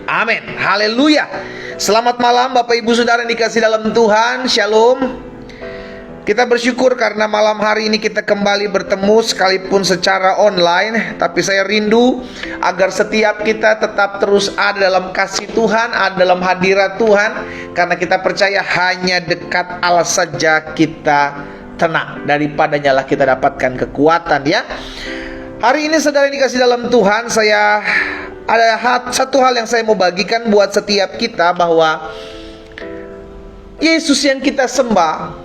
Amin. Haleluya. Selamat malam Bapak Ibu Saudara yang dikasihi dalam Tuhan. Shalom. Kita bersyukur karena malam hari ini kita kembali bertemu sekalipun secara online. Tapi saya rindu agar setiap kita tetap terus ada dalam kasih Tuhan, ada dalam hadirat Tuhan. Karena kita percaya hanya dekat Allah saja kita tenang. Daripadanya lah kita dapatkan kekuatan ya. Hari ini saudara yang dikasihi dalam Tuhan, saya ada satu hal yang saya mau bagikan buat setiap kita, bahwa Yesus yang kita sembah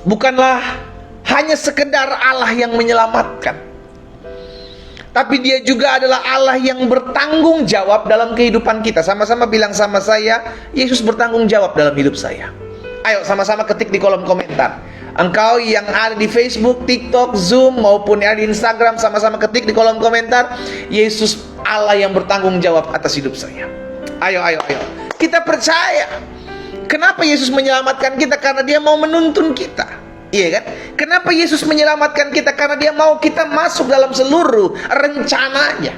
bukanlah hanya sekedar Allah yang menyelamatkan, tapi Dia juga adalah Allah yang bertanggung jawab dalam kehidupan kita. Sama-sama bilang sama saya, Yesus bertanggung jawab dalam hidup saya. Ayo sama-sama ketik di kolom komentar. Engkau yang ada di Facebook, TikTok, Zoom maupun yang ada di Instagram, sama-sama ketik di kolom komentar, Yesus Allah yang bertanggung jawab atas hidup saya. Ayo. Kita percaya. Kenapa Yesus menyelamatkan kita? Karena Dia mau menuntun kita. Iya kan? Kenapa Yesus menyelamatkan kita? Karena Dia mau kita masuk dalam seluruh rencananya.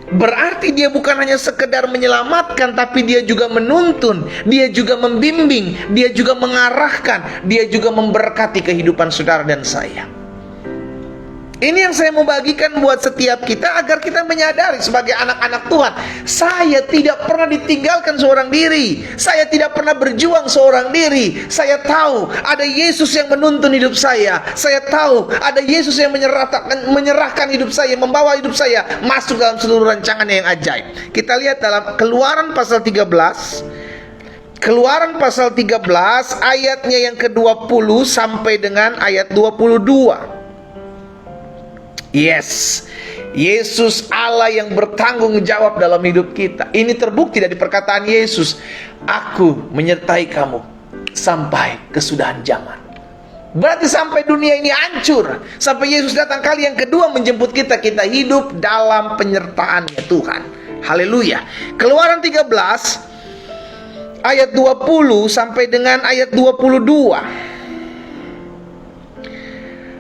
Berarti Dia bukan hanya sekedar menyelamatkan, tapi Dia juga menuntun, Dia juga membimbing, Dia juga mengarahkan, Dia juga memberkati kehidupan saudara dan saya. Ini yang saya mau bagikan buat setiap kita, agar kita menyadari sebagai anak-anak Tuhan, saya tidak pernah ditinggalkan seorang diri. Saya tidak pernah berjuang seorang diri. Saya tahu ada Yesus yang menuntun hidup saya. Saya tahu ada Yesus yang menyerahkan hidup saya, membawa hidup saya masuk dalam seluruh rancangan yang ajaib. Kita lihat dalam Keluaran pasal 13. Keluaran pasal 13 ayatnya yang ke-20 sampai dengan ayat 22. Yes, Yesus Allah yang bertanggung jawab dalam hidup kita. Ini terbukti dari perkataan Yesus, aku menyertai kamu sampai kesudahan zaman. Berarti sampai dunia ini hancur, sampai Yesus datang kali yang kedua menjemput kita, kita hidup dalam penyertaannya Tuhan. Haleluya. Keluaran 13 ayat 20 sampai dengan ayat 22.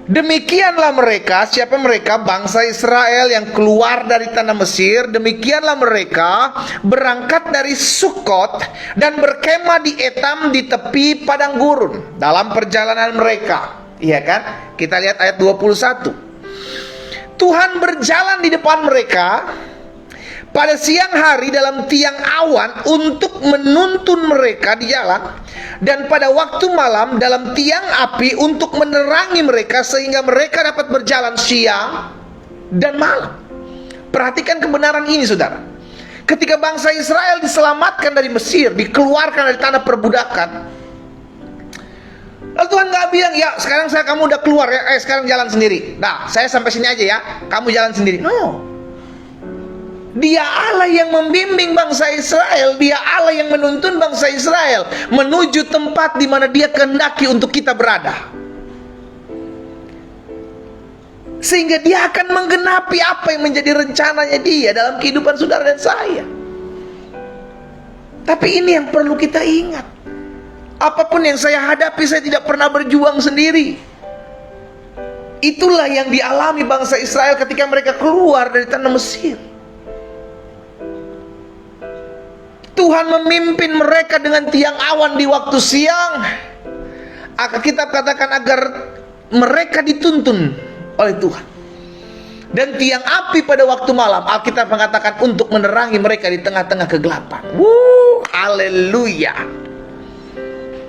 Demikianlah mereka, siapa mereka? Bangsa Israel yang keluar dari tanah Mesir. Demikianlah mereka berangkat dari Sukot dan berkemah di Etam di tepi padang gurun dalam perjalanan mereka. Iya kan? Kita lihat ayat 21. Tuhan berjalan di depan mereka pada siang hari dalam tiang awan untuk menuntun mereka di jalan, dan pada waktu malam dalam tiang api untuk menerangi mereka, sehingga mereka dapat berjalan siang dan malam. Perhatikan kebenaran ini saudara. Ketika bangsa Israel diselamatkan dari Mesir, dikeluarkan dari tanah perbudakan, lalu Tuhan gak bilang, ya sekarang kamu udah keluar ya, sekarang jalan sendiri. Nah, saya sampai sini aja ya, kamu jalan sendiri. No. Dia Allah yang membimbing bangsa Israel. Dia Allah yang menuntun bangsa Israel menuju tempat di mana Dia kehendaki untuk kita berada. Sehingga Dia akan menggenapi apa yang menjadi rencananya Dia dalam kehidupan saudara dan saya. Tapi ini yang perlu kita ingat. Apapun yang saya hadapi, saya tidak pernah berjuang sendiri. Itulah yang dialami bangsa Israel ketika mereka keluar dari tanah Mesir. Tuhan memimpin mereka dengan tiang awan di waktu siang. Alkitab katakan agar mereka dituntun oleh Tuhan. Dan tiang api pada waktu malam, Alkitab mengatakan untuk menerangi mereka di tengah-tengah kegelapan. Haleluya.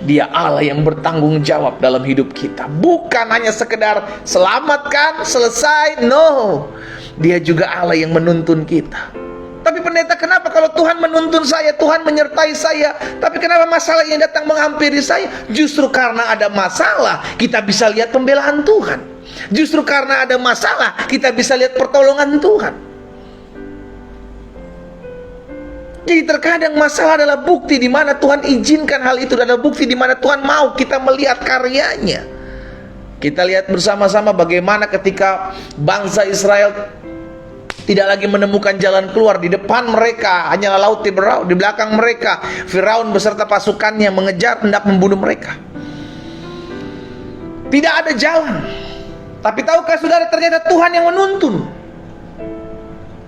Dia Allah yang bertanggung jawab dalam hidup kita. Bukan hanya sekedar selamatkan, selesai. No. Dia juga Allah yang menuntun kita. Tapi pendeta, kenapa kalau Tuhan menuntun saya, Tuhan menyertai saya, tapi kenapa masalah yang datang menghampiri saya? Justru karena ada masalah, kita bisa lihat pembelaan Tuhan. Justru karena ada masalah, kita bisa lihat pertolongan Tuhan. Jadi terkadang masalah adalah bukti di mana Tuhan izinkan hal itu, adalah bukti di mana Tuhan mau kita melihat karyanya. Kita lihat bersama-sama bagaimana ketika bangsa Israel tidak lagi menemukan jalan keluar. Di depan mereka hanyalah laut Tiberau, di belakang mereka Firaun beserta pasukannya mengejar, hendak membunuh mereka. Tidak ada jalan. Tapi tahukah saudara, ternyata Tuhan yang menuntun.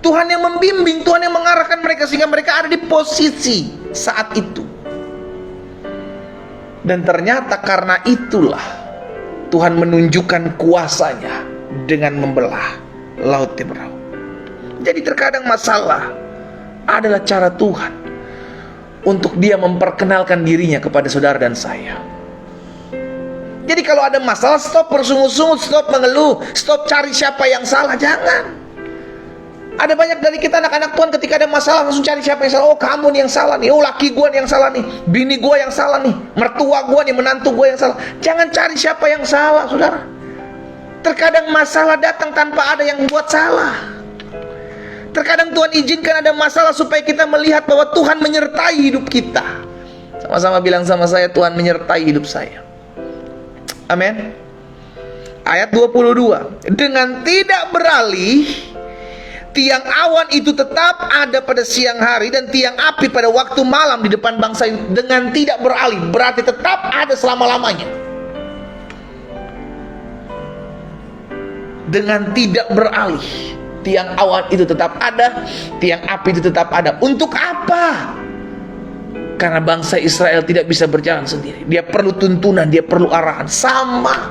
Tuhan yang membimbing, Tuhan yang mengarahkan mereka sehingga mereka ada di posisi saat itu. Dan ternyata karena itulah Tuhan menunjukkan kuasanya dengan membelah laut Tiberau. Jadi terkadang masalah adalah cara Tuhan untuk dia memperkenalkan dirinya kepada saudara dan saya. Jadi kalau ada masalah, stop bersungut-sungut, stop mengeluh, stop cari siapa yang salah, jangan. Ada banyak dari kita anak-anak Tuhan ketika ada masalah langsung cari siapa yang salah. Oh, kamu nih yang salah nih, oh laki gue nih yang salah nih, bini gue yang salah nih, mertua gue nih, menantu gue yang salah. Jangan cari siapa yang salah, saudara. Terkadang masalah datang tanpa ada yang buat salah. Terkadang Tuhan izinkan ada masalah supaya kita melihat bahwa Tuhan menyertai hidup kita. Sama-sama bilang sama saya, Tuhan menyertai hidup saya. Amin. Ayat 22. Dengan tidak beralih, tiang awan itu tetap ada pada siang hari dan tiang api pada waktu malam di depan bangsa itu. Dengan tidak beralih berarti tetap ada selama-lamanya. Dengan tidak beralih, tiang awan itu tetap ada, tiang api itu tetap ada. Untuk apa? Karena bangsa Israel tidak bisa berjalan sendiri. Dia perlu tuntunan, dia perlu arahan. Sama,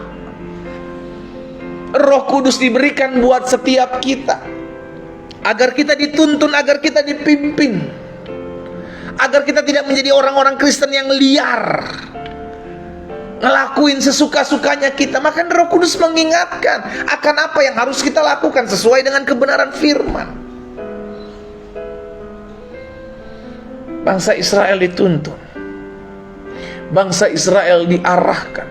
Roh Kudus diberikan buat setiap kita, agar kita dituntun, agar kita dipimpin, agar kita tidak menjadi orang-orang Kristen yang liar, ngelakuin sesuka-sukanya kita. Maka Roh Kudus mengingatkan akan apa yang harus kita lakukan sesuai dengan kebenaran firman. Bangsa Israel dituntun, bangsa Israel diarahkan,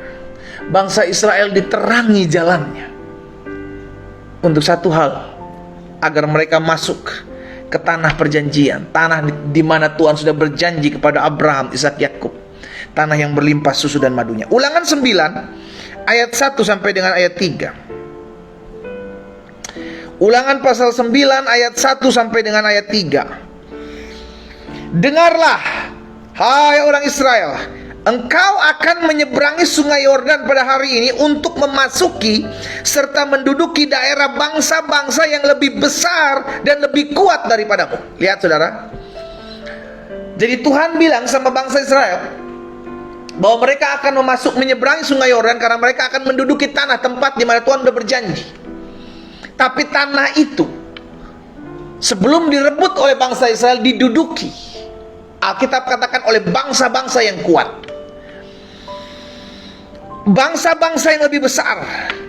bangsa Israel diterangi jalannya untuk satu hal, agar mereka masuk ke tanah perjanjian, tanah di mana Tuhan sudah berjanji kepada Abraham, Ishak, Yakub, tanah yang berlimpah susu dan madunya. Ulangan 9 ayat 1 sampai dengan ayat 3. Ulangan pasal 9 ayat 1 sampai dengan ayat 3. Dengarlah, hai orang Israel, engkau akan menyeberangi sungai Yordan pada hari ini untuk memasuki serta menduduki daerah bangsa-bangsa yang lebih besar dan lebih kuat daripadamu. Lihat saudara, jadi Tuhan bilang sama bangsa Israel bahwa mereka akan menyeberangi sungai Yordan karena mereka akan menduduki tanah tempat di mana Tuhan sudah berjanji. Tapi tanah itu sebelum direbut oleh bangsa Israel, diduduki, Alkitab katakan, oleh bangsa-bangsa yang kuat, bangsa-bangsa yang lebih besar,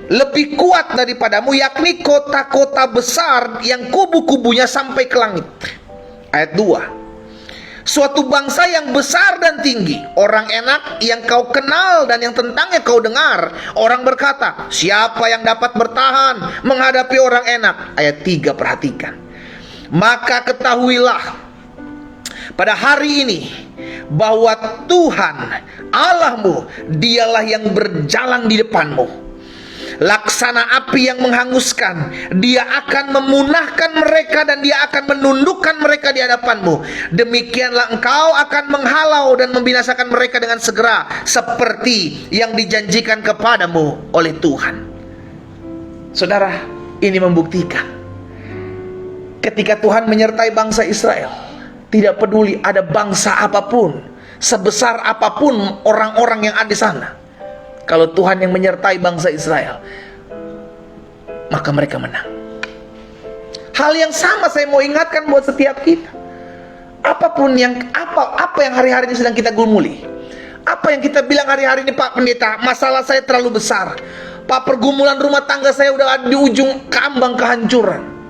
lebih kuat daripadamu, yakni kota-kota besar yang kubu-kubunya sampai ke langit. Ayat 2. Suatu bangsa yang besar dan tinggi, orang enak yang kau kenal dan yang tentangnya kau dengar. Orang berkata, siapa yang dapat bertahan menghadapi orang enak? Ayat 3, perhatikan. Maka ketahuilah pada hari ini bahwa Tuhan Allahmu, dialah yang berjalan di depanmu, laksana api yang menghanguskan. Dia akan memunahkan mereka dan dia akan menundukkan mereka di hadapanmu. Demikianlah engkau akan menghalau dan membinasakan mereka dengan segera, seperti yang dijanjikan kepadamu oleh Tuhan. Saudara, ini membuktikan ketika Tuhan menyertai bangsa Israel, tidak peduli ada bangsa apapun, sebesar apapun orang-orang yang ada di sana, kalau Tuhan yang menyertai bangsa Israel, maka mereka menang. Hal yang sama saya mau ingatkan buat setiap kita. Apapun yang apa yang hari-hari ini sedang kita gumuli, apa yang kita bilang hari-hari ini, Pak Pendeta, masalah saya terlalu besar, Pak, pergumulan rumah tangga saya udah di ujung ambang kehancuran.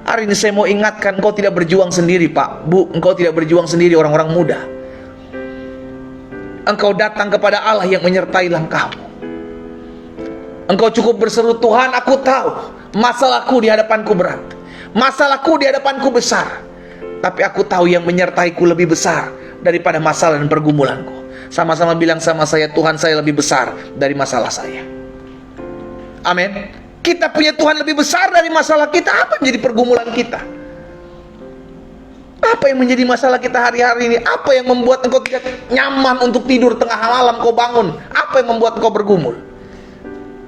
Hari ini saya mau ingatkan, engkau tidak berjuang sendiri, Pak, Bu, engkau tidak berjuang sendiri, orang-orang muda. Engkau datang kepada Allah yang menyertai langkahmu. Engkau cukup berseru, Tuhan, aku tahu masalahku di hadapanku berat, masalahku di hadapanku besar, tapi aku tahu yang menyertaiku lebih besar daripada masalah dan pergumulanku. Sama-sama bilang sama saya, Tuhan, saya lebih besar dari masalah saya. Amin. Kita punya Tuhan lebih besar dari masalah kita. Apa yang menjadi pergumulan kita? Apa yang menjadi masalah kita hari-hari ini? Apa yang membuat engkau tidak nyaman untuk tidur tengah malam kau bangun? Apa yang membuat engkau bergumul?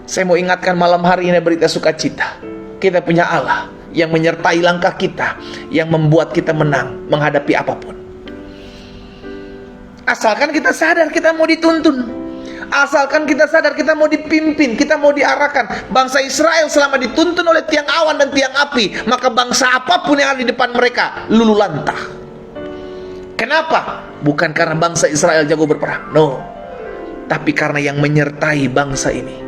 Saya mau ingatkan malam hari ini berita sukacita. Kita punya Allah yang menyertai langkah kita, yang membuat kita menang menghadapi apapun. Asalkan kita sadar kita mau dituntun, asalkan kita sadar kita mau dipimpin, kita mau diarahkan. Bangsa Israel selama dituntun oleh tiang awan dan tiang api, maka bangsa apapun yang ada di depan mereka luluh lantah. Kenapa? Bukan karena bangsa Israel jago berperang, no, tapi karena yang menyertai bangsa ini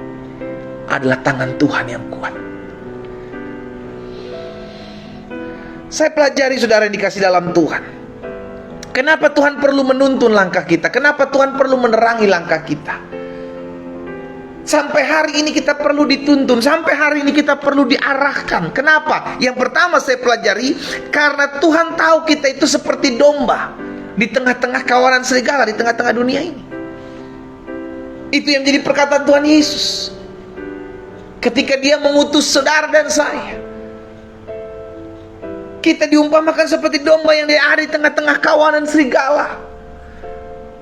adalah tangan Tuhan yang kuat. Saya pelajari saudara yang dikasih dalam Tuhan, kenapa Tuhan perlu menuntun langkah kita, kenapa Tuhan perlu menerangi langkah kita. Sampai hari ini kita perlu dituntun, sampai hari ini kita perlu diarahkan. Kenapa? Yang pertama saya pelajari, karena Tuhan tahu kita itu seperti domba di tengah-tengah kawanan serigala, di tengah-tengah dunia ini. Itu yang menjadi perkataan Tuhan Yesus ketika Dia mengutus saudara dan saya. Kita diumpamakan seperti domba yang ada di tengah-tengah kawanan serigala.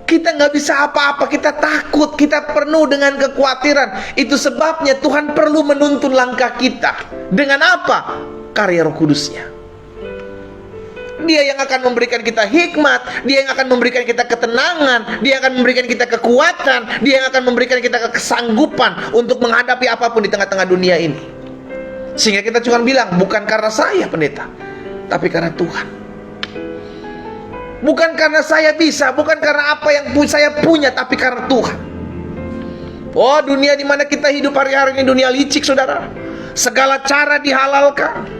Kita nggak bisa apa-apa, kita takut, kita penuh dengan kekhawatiran. Itu sebabnya Tuhan perlu menuntun langkah kita. Dengan apa? Karya Roh Kudus-Nya. Dia yang akan memberikan kita hikmat, Dia yang akan memberikan kita ketenangan, Dia yang akan memberikan kita kekuatan, Dia yang akan memberikan kita kesanggupan untuk menghadapi apapun di tengah-tengah dunia ini. Sehingga kita cuma bilang, bukan karena saya pendeta, tapi karena Tuhan. Bukan karena saya bisa, bukan karena apa yang saya punya, tapi karena Tuhan. Oh, dunia di mana kita hidup hari-hari ini dunia licik, saudara. Segala cara dihalalkan.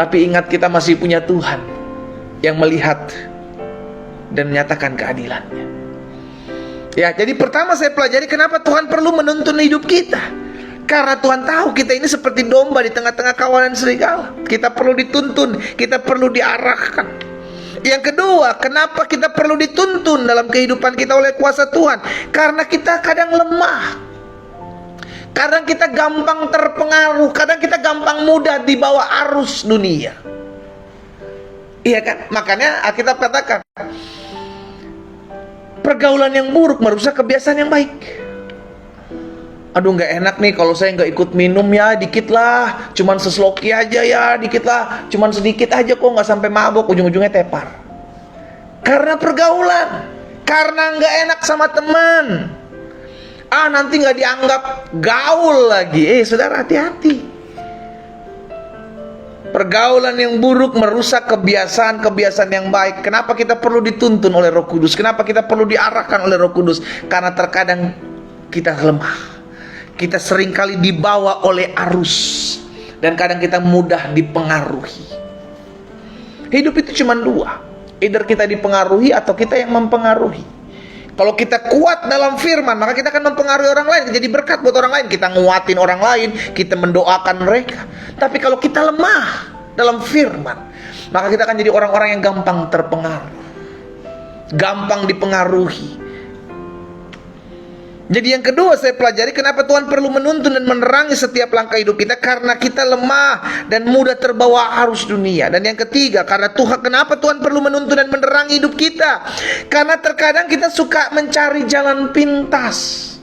Tapi ingat, kita masih punya Tuhan yang melihat dan menyatakan keadilannya. Ya, jadi pertama saya pelajari kenapa Tuhan perlu menuntun hidup kita. Karena Tuhan tahu kita ini seperti domba di tengah-tengah kawanan serigala. Kita perlu dituntun, kita perlu diarahkan. Yang kedua, kenapa kita perlu dituntun dalam kehidupan kita oleh kuasa Tuhan? Karena kita kadang lemah, kadang kita gampang terpengaruh, kadang kita gampang mudah dibawa arus dunia. Iya kan? Makanya Alkitab katakan, pergaulan yang buruk merusak kebiasaan yang baik. Aduh, nggak enak nih kalau saya nggak ikut minum ya, dikit lah, cuman sesloki aja ya, dikit lah, cuman sedikit aja kok, nggak sampai mabuk, ujung-ujungnya tepar. Karena pergaulan, karena nggak enak sama teman. Nanti nggak dianggap gaul lagi. Saudara, hati-hati. Pergaulan yang buruk merusak kebiasaan-kebiasaan yang baik. Kenapa kita perlu dituntun oleh Roh Kudus? Kenapa kita perlu diarahkan oleh Roh Kudus? Karena terkadang kita lemah. Kita seringkali dibawa oleh arus, dan kadang kita mudah dipengaruhi. Hidup itu cuma dua, either kita dipengaruhi atau kita yang mempengaruhi. Kalau kita kuat dalam firman, maka kita akan mempengaruhi orang lain, jadi berkat buat orang lain. Kita nguatin orang lain, kita mendoakan mereka. Tapi kalau kita lemah dalam firman, maka kita akan jadi orang-orang yang gampang terpengaruh, gampang dipengaruhi. Jadi yang kedua saya pelajari, kenapa Tuhan perlu menuntun dan menerangi setiap langkah hidup kita? Karena kita lemah dan mudah terbawa arus dunia. Dan yang ketiga, kenapa Tuhan perlu menuntun dan menerangi hidup kita? Karena terkadang kita suka mencari jalan pintas.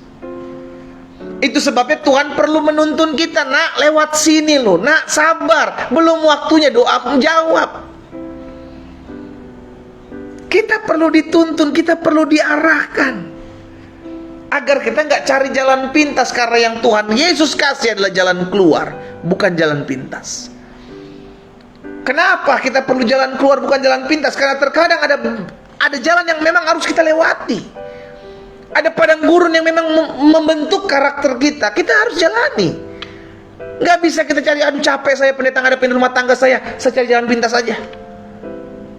Itu sebabnya Tuhan perlu menuntun kita. Nak, lewat sini loh, nak, sabar, belum waktunya doaku jawab. Kita perlu dituntun, kita perlu diarahkan, agar kita nggak cari jalan pintas. Karena yang Tuhan Yesus kasih adalah jalan keluar, bukan jalan pintas. Kenapa kita perlu jalan keluar bukan jalan pintas? Karena terkadang ada jalan yang memang harus kita lewati. Ada padang gurun yang memang membentuk karakter kita. Kita harus jalani. Nggak bisa kita cari, aduh capek saya pendeta ngadepin rumah tangga saya cari jalan pintas aja.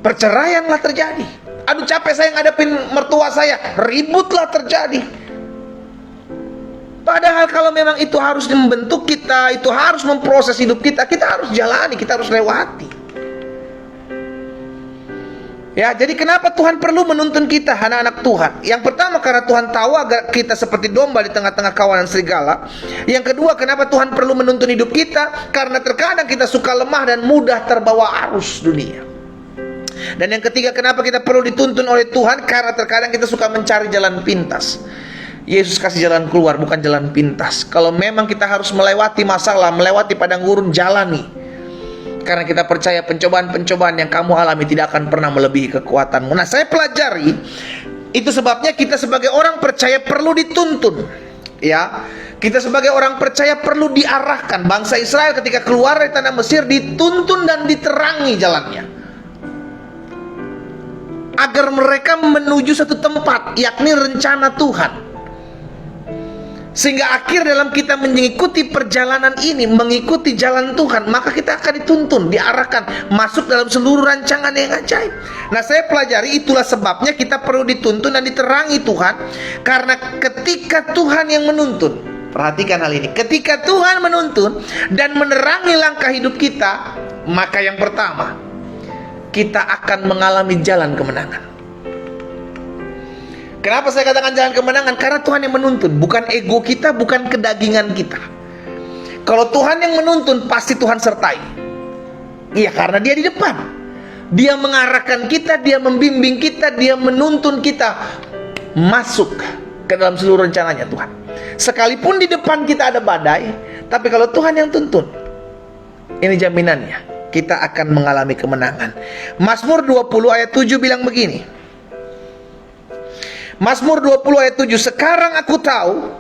Perceraianlah terjadi. Aduh capek saya ngadepin mertua saya, ributlah terjadi. Padahal kalau memang itu harus membentuk kita, itu harus memproses hidup kita, kita harus jalani, kita harus lewati. Ya, jadi kenapa Tuhan perlu menuntun kita, anak-anak Tuhan? Yang pertama, karena Tuhan tahu agar kita seperti domba di tengah-tengah kawanan serigala. Yang kedua, kenapa Tuhan perlu menuntun hidup kita? Karena terkadang kita suka lemah dan mudah terbawa arus dunia. Dan yang ketiga, kenapa kita perlu dituntun oleh Tuhan? Karena terkadang kita suka mencari jalan pintas. Yesus kasih jalan keluar, bukan jalan pintas. Kalau memang kita harus melewati masalah, melewati padang gurun, jalani. Karena kita percaya pencobaan-pencobaan yang kamu alami tidak akan pernah melebihi kekuatanmu. Nah, saya pelajari, itu sebabnya kita sebagai orang percaya perlu dituntun. Ya, kita sebagai orang percaya perlu diarahkan. Bangsa Israel ketika keluar dari tanah Mesir dituntun dan diterangi jalannya, agar mereka menuju satu tempat, yakni rencana Tuhan. Sehingga akhir dalam kita mengikuti perjalanan ini, mengikuti jalan Tuhan, maka kita akan dituntun, diarahkan, masuk dalam seluruh rancangan yang ajaib. Nah, saya pelajari itulah sebabnya kita perlu dituntun dan diterangi Tuhan. Karena ketika Tuhan yang menuntun, perhatikan hal ini, ketika Tuhan menuntun dan menerangi langkah hidup kita, maka yang pertama, kita akan mengalami jalan kemenangan. Kenapa saya katakan jalan kemenangan? Karena Tuhan yang menuntun, bukan ego kita, bukan kedagingan kita. Kalau Tuhan yang menuntun, pasti Tuhan sertai. Iya, karena Dia di depan. Dia mengarahkan kita, Dia membimbing kita, Dia menuntun kita masuk ke dalam seluruh rencananya Tuhan. Sekalipun di depan kita ada badai, tapi kalau Tuhan yang tuntun, ini jaminannya, kita akan mengalami kemenangan. Mazmur 20 ayat 7 bilang begini. Mazmur 20 ayat 7, sekarang aku tahu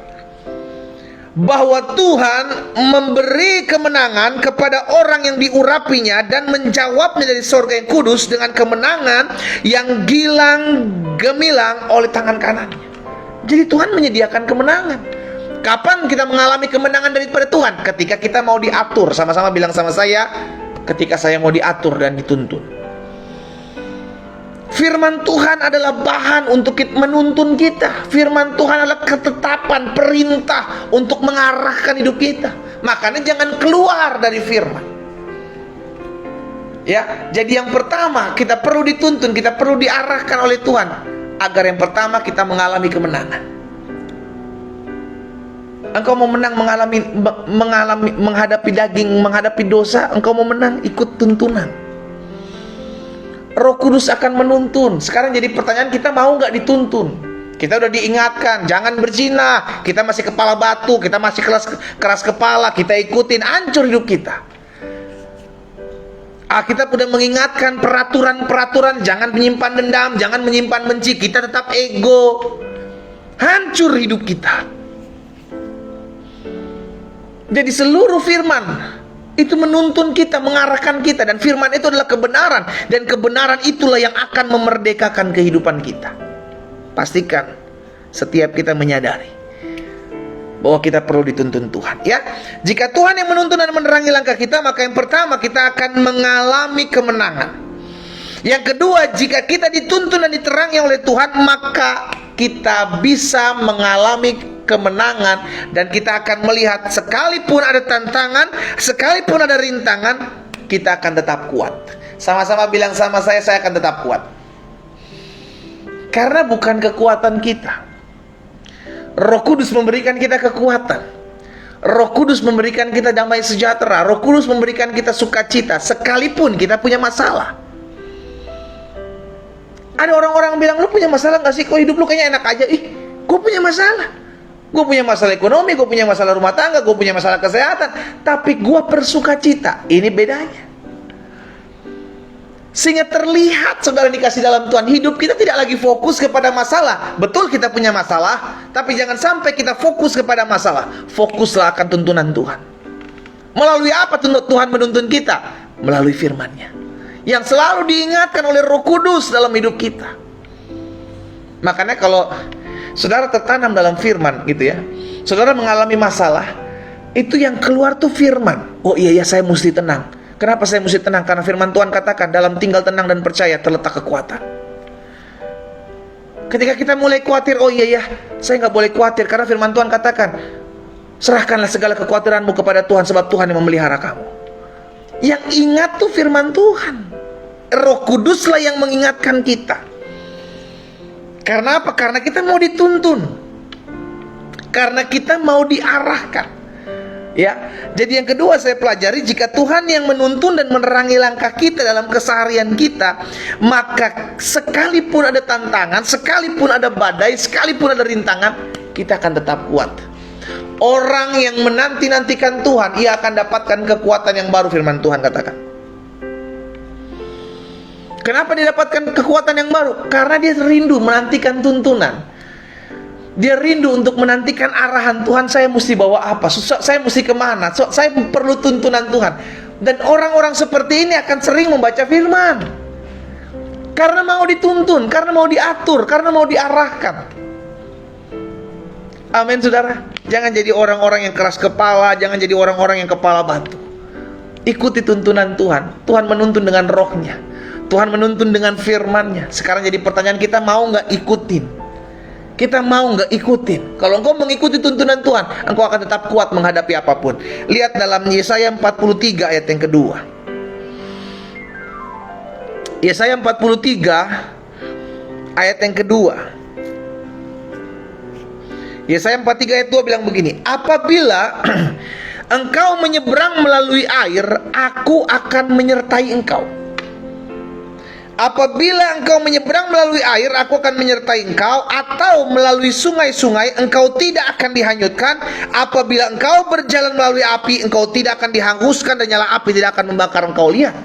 bahwa Tuhan memberi kemenangan kepada orang yang diurapinya dan menjawabnya dari surga yang kudus dengan kemenangan yang gilang gemilang oleh tangan kanannya. Jadi Tuhan menyediakan kemenangan. Kapan kita mengalami kemenangan daripada Tuhan? Ketika kita mau diatur. Sama-sama bilang sama saya, ketika saya mau diatur dan dituntun. Firman Tuhan adalah bahan untuk menuntun kita. Firman Tuhan adalah ketetapan, perintah untuk mengarahkan hidup kita. Makanya jangan keluar dari firman. Ya, jadi yang pertama kita perlu dituntun, kita perlu diarahkan oleh Tuhan agar yang pertama kita mengalami kemenangan. Engkau mau menang menghadapi daging, menghadapi dosa, engkau mau menang ikut tuntunan. Roh Kudus akan menuntun. Sekarang jadi pertanyaan, kita mau nggak dituntun? Kita udah diingatkan, jangan berzina. Kita masih kepala batu, kita masih keras kepala, kita ikutin, hancur hidup kita. Kita udah mengingatkan peraturan-peraturan, jangan menyimpan dendam, jangan menyimpan benci, kita tetap ego. Hancur hidup kita. Jadi seluruh firman itu menuntun kita, mengarahkan kita. Dan firman itu adalah kebenaran. Dan kebenaran itulah yang akan memerdekakan kehidupan kita. Pastikan setiap kita menyadari bahwa kita perlu dituntun Tuhan. Ya, jika Tuhan yang menuntun dan menerangi langkah kita, maka yang pertama kita akan mengalami kemenangan. Yang kedua, jika kita dituntun dan diterangi oleh Tuhan, maka kita bisa mengalami kemenangan. Dan kita akan melihat sekalipun ada tantangan, sekalipun ada rintangan, kita akan tetap kuat. Sama-sama bilang sama saya akan tetap kuat. Karena bukan kekuatan kita. Roh Kudus memberikan kita kekuatan. Roh Kudus memberikan kita damai sejahtera. Roh Kudus memberikan kita sukacita sekalipun kita punya masalah. Ada orang-orang bilang, lu punya masalah gak sih? Kok hidup lu kayaknya enak aja? Ih, gue punya masalah. Gue punya masalah ekonomi, gue punya masalah rumah tangga, gue punya masalah kesehatan, tapi gue bersukacita. Ini bedanya. Sehingga terlihat saudara dikasih dalam Tuhan, hidup kita tidak lagi fokus kepada masalah. Betul kita punya masalah, tapi jangan sampai kita fokus kepada masalah. Fokuslah akan tuntunan Tuhan. Melalui apa Tuhan menuntun kita? Melalui firman-Nya, yang selalu diingatkan oleh Roh Kudus dalam hidup kita. Makanya kalau saudara tertanam dalam firman gitu ya, saudara mengalami masalah, itu yang keluar tuh firman. Oh iya saya mesti tenang. Kenapa saya mesti tenang? Karena firman Tuhan katakan, dalam tinggal tenang dan percaya terletak kekuatan. Ketika kita mulai khawatir, oh iya saya nggak boleh khawatir, karena firman Tuhan katakan, serahkanlah segala kekhawatiranmu kepada Tuhan, sebab Tuhan yang memelihara kamu. Yang ingat tuh firman Tuhan. Roh Kuduslah yang mengingatkan kita. Karena apa? Karena kita mau dituntun, karena kita mau diarahkan. Ya, jadi yang kedua saya pelajari, jika Tuhan yang menuntun dan menerangi langkah kita dalam keseharian kita, maka sekalipun ada tantangan, sekalipun ada badai, sekalipun ada rintangan, kita akan tetap kuat. Orang yang menanti-nantikan Tuhan, ia akan dapatkan kekuatan yang baru, firman Tuhan katakan. Kenapa dia dapatkan kekuatan yang baru? Karena dia rindu menantikan tuntunan. Dia rindu untuk menantikan arahan Tuhan. Saya mesti bawa apa? Saya mesti kemana? Saya perlu tuntunan Tuhan. Dan orang-orang seperti ini akan sering membaca firman, karena mau dituntun, karena mau diatur, karena mau diarahkan. Amin, saudara. Jangan jadi orang-orang yang keras kepala. Jangan jadi orang-orang yang kepala batu. Ikuti tuntunan Tuhan. Tuhan menuntun dengan rohnya. Tuhan menuntun dengan firman-Nya. Sekarang jadi pertanyaan kita, mau nggak ikutin? Kita mau nggak ikutin? Kalau engkau mengikuti tuntunan Tuhan, engkau akan tetap kuat menghadapi apapun. Lihat dalam Yesaya 43 ayat yang kedua. Yesaya 43 ayat yang kedua. Yesaya 43 ayat 2 bilang begini, apabila engkau menyeberang melalui air, aku akan menyertai engkau. Apabila engkau menyeberang melalui air, aku akan menyertai engkau. Atau melalui sungai-sungai, engkau tidak akan dihanyutkan. Apabila engkau berjalan melalui api, engkau tidak akan dihanguskan, dan nyala api tidak akan membakar engkau. Lihat,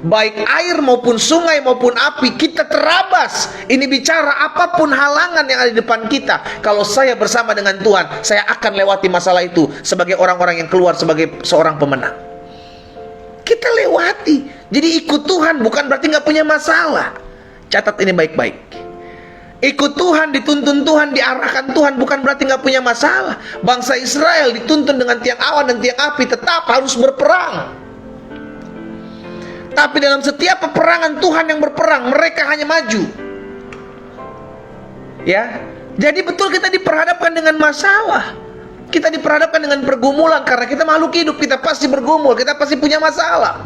baik air maupun sungai maupun api, kita terabas. Ini bicara apapun halangan yang ada di depan kita, kalau saya bersama dengan Tuhan, saya akan lewati masalah itu sebagai orang-orang yang keluar sebagai seorang pemenang. Kita lewati. Jadi ikut Tuhan bukan berarti nggak punya masalah. Catat ini baik-baik. Ikut Tuhan, dituntun Tuhan, diarahkan Tuhan bukan berarti nggak punya masalah. Bangsa Israel dituntun dengan tiang awan dan tiang api, tetap harus berperang. Tapi dalam setiap peperangan Tuhan yang berperang, mereka hanya maju. Ya, jadi betul kita diperhadapkan dengan masalah. Kita diperhadapkan dengan pergumulan karena kita makhluk hidup, kita pasti bergumul, kita pasti punya masalah.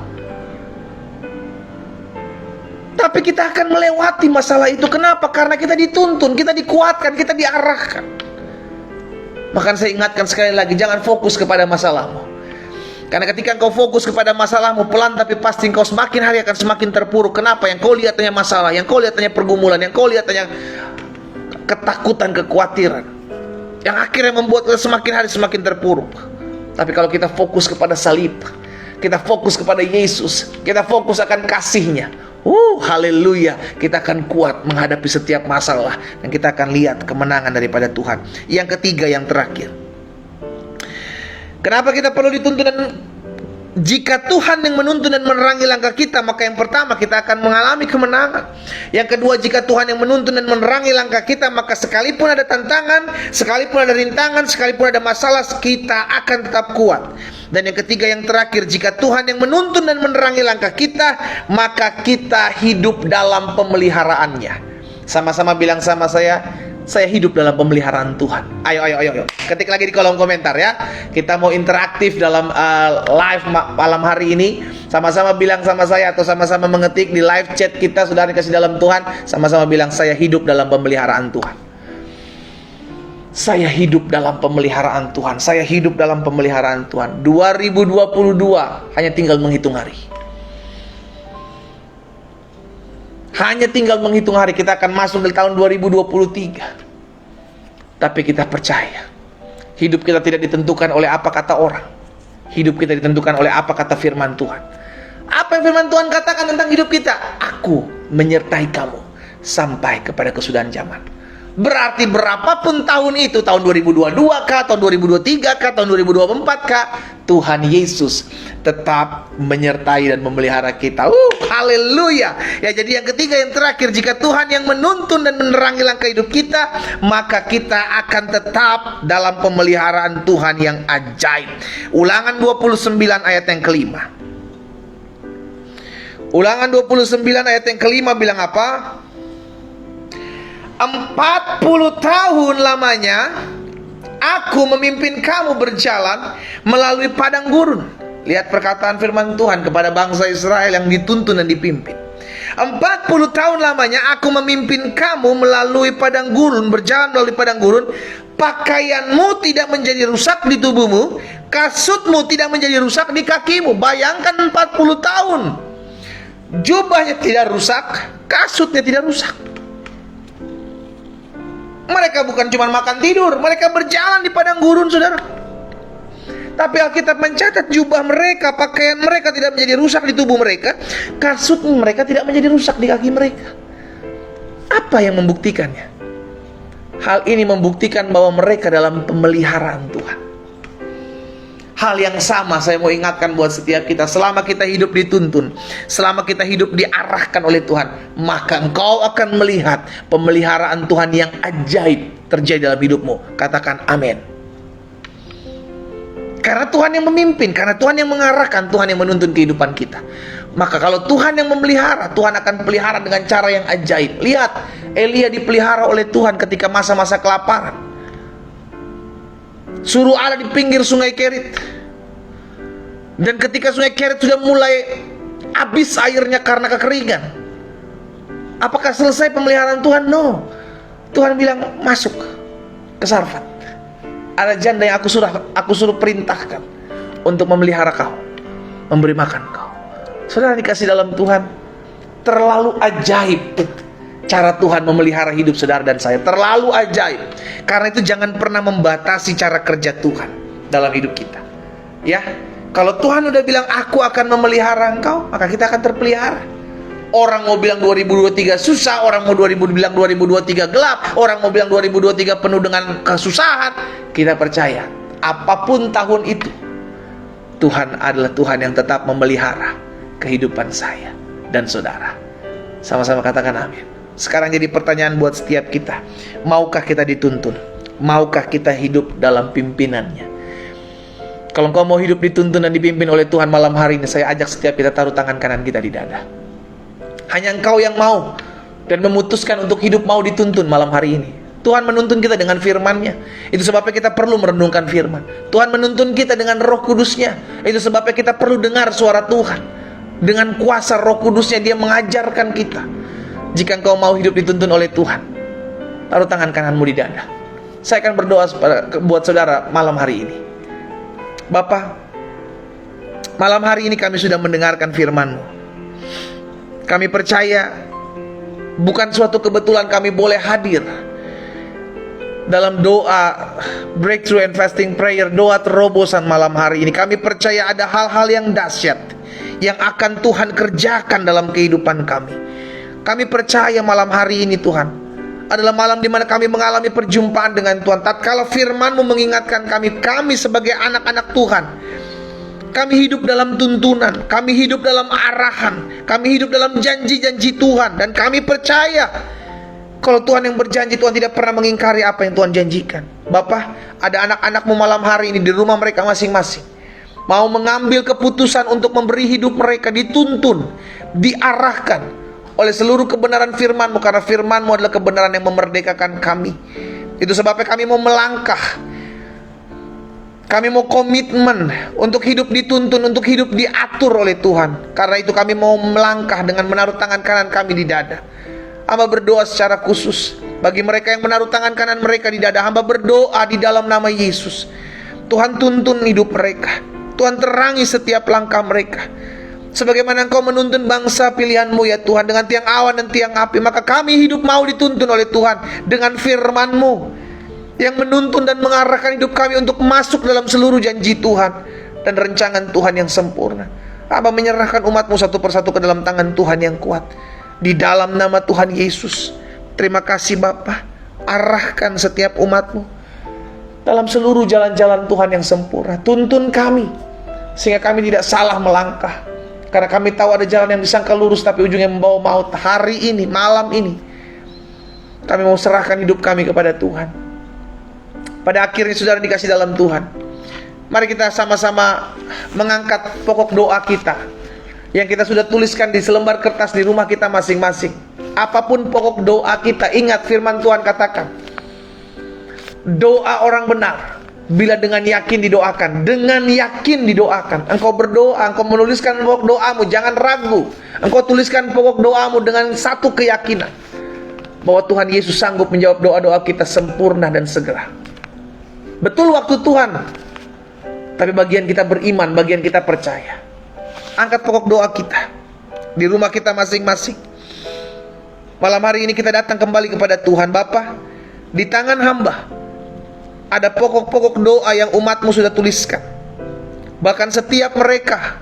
Tapi kita akan melewati masalah itu. Kenapa? Karena kita dituntun, kita dikuatkan, kita diarahkan. Maka saya ingatkan sekali lagi, jangan fokus kepada masalahmu. Karena ketika engkau fokus kepada masalahmu, pelan tapi pasti engkau semakin hari akan semakin terpuruk. Kenapa? Yang kau lihat hanya masalah, yang kau lihat hanya pergumulan, yang kau lihat hanya ketakutan, kekhawatiran, yang akhirnya membuat kita semakin hari semakin terpuruk. Tapi kalau kita fokus kepada salib, kita fokus kepada Yesus, kita fokus akan kasih-Nya, haleluya, kita akan kuat menghadapi setiap masalah, dan kita akan lihat kemenangan daripada Tuhan. Yang ketiga, yang terakhir, kenapa kita perlu dituntun? Dan jika Tuhan yang menuntun dan menerangi langkah kita, maka yang pertama, kita akan mengalami kemenangan. Yang kedua, jika Tuhan yang menuntun dan menerangi langkah kita, maka sekalipun ada tantangan, sekalipun ada rintangan, sekalipun ada masalah, kita akan tetap kuat. Dan yang ketiga, yang terakhir, jika Tuhan yang menuntun dan menerangi langkah kita, maka kita hidup dalam pemeliharaannya. Sama-sama bilang sama saya hidup dalam pemeliharaan Tuhan. Ayo. Ketik lagi di kolom komentar ya. Kita mau interaktif dalam live malam hari ini. Sama-sama bilang sama saya, atau sama-sama mengetik di live chat kita, saudara kasih dalam Tuhan. Sama-sama bilang, saya hidup dalam pemeliharaan Tuhan. Saya hidup dalam pemeliharaan Tuhan. Saya hidup dalam pemeliharaan Tuhan. 2022 hanya tinggal menghitung hari. Hanya tinggal menghitung hari, kita akan masuk di tahun 2023. Tapi kita percaya, hidup kita tidak ditentukan oleh apa kata orang. Hidup kita ditentukan oleh apa kata firman Tuhan. Apa yang firman Tuhan katakan tentang hidup kita? Aku menyertai kamu sampai kepada kesudahan zaman. Berarti berapapun tahun itu, tahun 2022 kah, tahun 2023 kah, tahun 2024 kah, Tuhan Yesus tetap menyertai dan memelihara kita. Haleluya. Ya, jadi yang ketiga, yang terakhir, jika Tuhan yang menuntun dan menerangi langkah hidup kita, maka kita akan tetap dalam pemeliharaan Tuhan yang ajaib. Ulangan 29 ayat yang kelima. Ulangan 29 ayat yang kelima bilang apa? 40 tahun lamanya aku memimpin kamu berjalan melalui padang gurun. Lihat perkataan firman Tuhan kepada bangsa Israel yang dituntun dan dipimpin. 40 tahun lamanya aku memimpin kamu melalui padang gurun, berjalan melalui padang gurun. Pakaianmu tidak menjadi rusak di tubuhmu, kasutmu tidak menjadi rusak di kakimu. Bayangkan 40 tahun, jubahnya tidak rusak, kasutnya tidak rusak. Mereka bukan cuma makan tidur, mereka berjalan di padang gurun, saudara. Tapi Alkitab mencatat jubah mereka, pakaian mereka tidak menjadi rusak di tubuh mereka, kasut mereka tidak menjadi rusak di kaki mereka. Apa yang membuktikannya? Hal ini membuktikan bahwa mereka dalam pemeliharaan Tuhan. Hal yang sama saya mau ingatkan buat setiap kita. Selama kita hidup dituntun, selama kita hidup diarahkan oleh Tuhan, maka engkau akan melihat pemeliharaan Tuhan yang ajaib terjadi dalam hidupmu. Katakan amin. Karena Tuhan yang memimpin, karena Tuhan yang mengarahkan, Tuhan yang menuntun kehidupan kita. Maka kalau Tuhan yang memelihara, Tuhan akan pelihara dengan cara yang ajaib. Lihat, Elia dipelihara oleh Tuhan ketika masa-masa kelaparan. Suruh Allah di pinggir sungai Kerit. Dan ketika sungai Kerit sudah mulai habis airnya karena kekeringan, apakah selesai pemeliharaan Tuhan? No. Tuhan bilang, masuk ke Sarfat. Ada janda yang aku suruh perintahkan untuk memelihara kau, memberi makan kau. Saudara dikasih dalam Tuhan, terlalu ajaib cara Tuhan memelihara hidup saudara dan saya. Terlalu ajaib. Karena itu jangan pernah membatasi cara kerja Tuhan dalam hidup kita. Ya, kalau Tuhan udah bilang aku akan memelihara engkau, maka kita akan terpelihara. Orang mau bilang 2023 susah, orang mau bilang 2023 gelap, orang mau bilang 2023 penuh dengan kesusahan. Kita percaya, apapun tahun itu, Tuhan adalah Tuhan yang tetap memelihara kehidupan saya dan saudara. Sama-sama katakan amin. Sekarang jadi pertanyaan buat setiap kita. Maukah kita dituntun? Maukah kita hidup dalam pimpinannya? Kalau engkau mau hidup dituntun dan dipimpin oleh Tuhan malam hari ini, saya ajak setiap kita taruh tangan kanan kita di dada. Hanya engkau yang mau dan memutuskan untuk hidup mau dituntun malam hari ini. Tuhan menuntun kita dengan firman-Nya. Itu sebabnya kita perlu merenungkan firman. Tuhan menuntun kita dengan Roh Kudus-Nya. Itu sebabnya kita perlu dengar suara Tuhan. Dengan kuasa Roh Kudus-Nya Dia mengajarkan kita. Jika engkau mau hidup dituntun oleh Tuhan, taruh tangan kananmu di dada. Saya akan berdoa buat saudara malam hari ini. Bapa, malam hari ini kami sudah mendengarkan firman-Mu. Kami percaya bukan suatu kebetulan kami boleh hadir dalam doa breakthrough and fasting prayer, doa terobosan malam hari ini. Kami percaya ada hal-hal yang dahsyat yang akan Tuhan kerjakan dalam kehidupan kami. Kami percaya malam hari ini Tuhan adalah malam di mana kami mengalami perjumpaan dengan Tuhan. Tatkala firman-Mu mengingatkan kami sebagai anak-anak Tuhan, kami hidup dalam tuntunan, kami hidup dalam arahan, kami hidup dalam janji-janji Tuhan. Dan kami percaya kalau Tuhan yang berjanji, Tuhan tidak pernah mengingkari apa yang Tuhan janjikan. Bapa, ada anak-anak-Mu malam hari ini di rumah mereka masing-masing, mau mengambil keputusan untuk memberi hidup mereka dituntun, diarahkan oleh seluruh kebenaran firman-Mu. Karena firman-Mu adalah kebenaran yang memerdekakan kami. Itu sebabnya kami mau melangkah, kami mau komitmen untuk hidup dituntun, untuk hidup diatur oleh Tuhan. Karena itu kami mau melangkah dengan menaruh tangan kanan kami di dada. Hamba berdoa secara khusus bagi mereka yang menaruh tangan kanan mereka di dada. Hamba berdoa di dalam nama Yesus, Tuhan tuntun hidup mereka, Tuhan terangi setiap langkah mereka. Sebagaimana Engkau menuntun bangsa pilihan-Mu ya Tuhan dengan tiang awan dan tiang api, maka kami hidup mau dituntun oleh Tuhan dengan firman-Mu yang menuntun dan mengarahkan hidup kami untuk masuk dalam seluruh janji Tuhan dan rencangan Tuhan yang sempurna. Hamba menyerahkan umat-Mu satu persatu ke dalam tangan Tuhan yang kuat. Di dalam nama Tuhan Yesus, terima kasih Bapa. Arahkan setiap umat-Mu dalam seluruh jalan-jalan Tuhan yang sempurna. Tuntun kami sehingga kami tidak salah melangkah. Karena kami tahu ada jalan yang disangka lurus tapi ujungnya membawa maut. Hari ini, malam ini, kami mau serahkan hidup kami kepada Tuhan. Pada akhirnya saudara dikasih dalam Tuhan, mari kita sama-sama mengangkat pokok doa kita yang kita sudah tuliskan di selembar kertas di rumah kita masing-masing. Apapun pokok doa kita, ingat firman Tuhan katakan, doa orang benar bila dengan yakin didoakan, dengan yakin didoakan. Engkau berdoa, engkau menuliskan pokok doamu, jangan ragu. Engkau tuliskan pokok doamu dengan satu keyakinan bahwa Tuhan Yesus sanggup menjawab doa-doa kita sempurna dan segera. Betul waktu Tuhan, tapi bagian kita beriman, bagian kita percaya. Angkat pokok doa kita di rumah kita masing-masing. Malam hari ini kita datang kembali kepada Tuhan. Bapa, Di tangan hamba ada pokok-pokok doa yang umatmu sudah tuliskan. Bahkan setiap mereka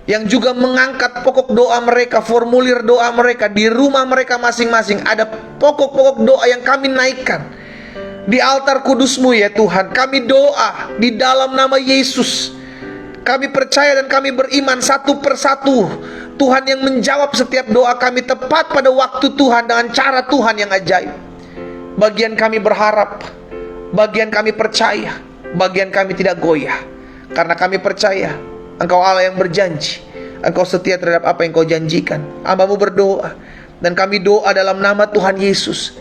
yang juga mengangkat pokok doa mereka, formulir doa mereka di rumah mereka masing-masing, ada pokok-pokok doa yang kami naikkan di altar kudus-Mu ya Tuhan. Kami doa di dalam nama Yesus. Kami percaya dan kami beriman satu persatu Tuhan yang menjawab setiap doa kami tepat pada waktu Tuhan dengan cara Tuhan yang ajaib. Bagian kami berharap, bagian kami percaya, bagian kami tidak goyah. Karena kami percaya Engkau Allah yang berjanji, Engkau setia terhadap apa yang Kau janjikan. Hamba-Mu berdoa, dan kami doa dalam nama Tuhan Yesus.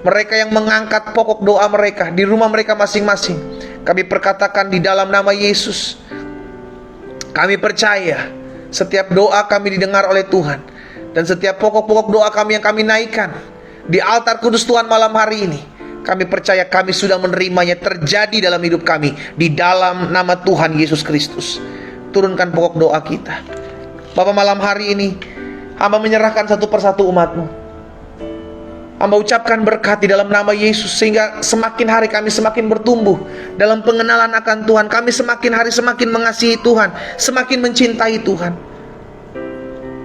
Mereka yang mengangkat pokok doa mereka di rumah mereka masing-masing, kami perkatakan di dalam nama Yesus, kami percaya setiap doa kami didengar oleh Tuhan. Dan setiap pokok-pokok doa kami yang kami naikkan di altar kudus Tuhan malam hari ini, kami percaya kami sudah menerimanya terjadi dalam hidup kami di dalam nama Tuhan Yesus Kristus. Turunkan pokok doa kita. Bapa, malam hari ini hamba menyerahkan satu persatu umat-Mu. Hamba ucapkan berkat di dalam nama Yesus, sehingga semakin hari kami semakin bertumbuh dalam pengenalan akan Tuhan. Kami semakin hari semakin mengasihi Tuhan, semakin mencintai Tuhan.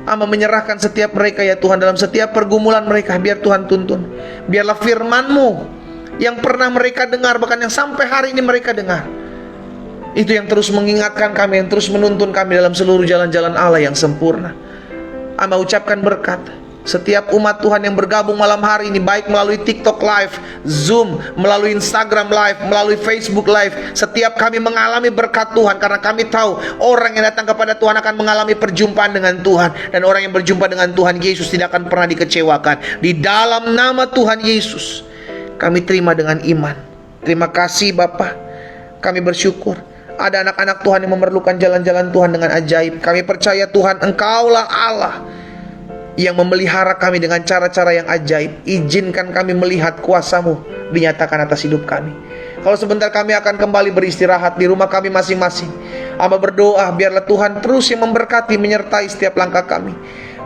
Hamba menyerahkan setiap mereka ya Tuhan, dalam setiap pergumulan mereka, biar Tuhan tuntun. Biarlah firman-Mu yang pernah mereka dengar, bahkan yang sampai hari ini mereka dengar, itu yang terus mengingatkan kami, yang terus menuntun kami dalam seluruh jalan-jalan Allah yang sempurna. Hamba ucapkan berkat setiap umat Tuhan yang bergabung malam hari ini, baik melalui TikTok Live, Zoom, melalui Instagram Live, melalui Facebook Live. Setiap kami mengalami berkat Tuhan, karena kami tahu orang yang datang kepada Tuhan akan mengalami perjumpaan dengan Tuhan. Dan orang yang berjumpa dengan Tuhan Yesus tidak akan pernah dikecewakan. Di dalam nama Tuhan Yesus, kami terima dengan iman. Terima kasih Bapa. Kami bersyukur ada anak-anak Tuhan yang memerlukan jalan-jalan Tuhan dengan ajaib. Kami percaya Tuhan, Engkaulah Allah yang memelihara kami dengan cara-cara yang ajaib. Izinkan kami melihat kuasa-Mu dinyatakan atas hidup kami. Kalau sebentar kami akan kembali beristirahat di rumah kami masing-masing, hamba berdoa biarlah Tuhan terus yang memberkati, menyertai setiap langkah kami.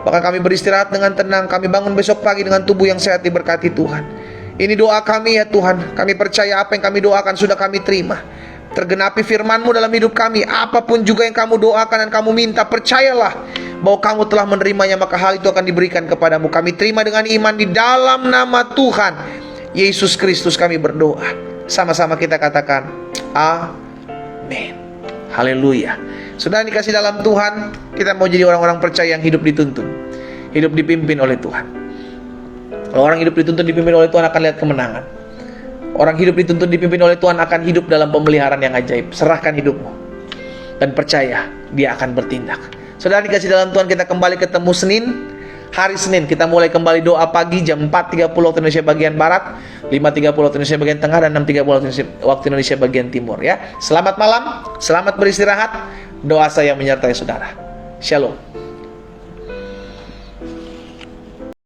Bahkan kami beristirahat dengan tenang, kami bangun besok pagi dengan tubuh yang sehat diberkati Tuhan. Ini doa kami ya Tuhan. Kami percaya apa yang kami doakan sudah kami terima. Tergenapi firman-Mu dalam hidup kami. Apapun juga yang kamu doakan dan kamu minta, percayalah bahwa kamu telah menerimanya, maka hal itu akan diberikan kepadamu. Kami terima dengan iman di dalam nama Tuhan Yesus Kristus kami berdoa. Sama-sama kita katakan amin. Haleluya. Sudah dikasih dalam Tuhan, kita mau jadi orang-orang percaya yang hidup dituntun, hidup dipimpin oleh Tuhan. Kalau orang hidup dituntun dipimpin oleh Tuhan akan lihat kemenangan. Orang hidup dituntun dipimpin oleh Tuhan akan hidup dalam pemeliharaan yang ajaib. Serahkan hidupmu dan percaya Dia akan bertindak. Saudara dikasih dalam Tuhan, kita kembali ketemu Senin. Hari Senin kita mulai kembali doa pagi jam 4.30 waktu Indonesia bagian Barat, 5.30 waktu Indonesia bagian Tengah, dan 6.30 waktu Indonesia bagian Timur ya. Selamat malam, selamat beristirahat. Doa saya menyertai saudara. Shalom.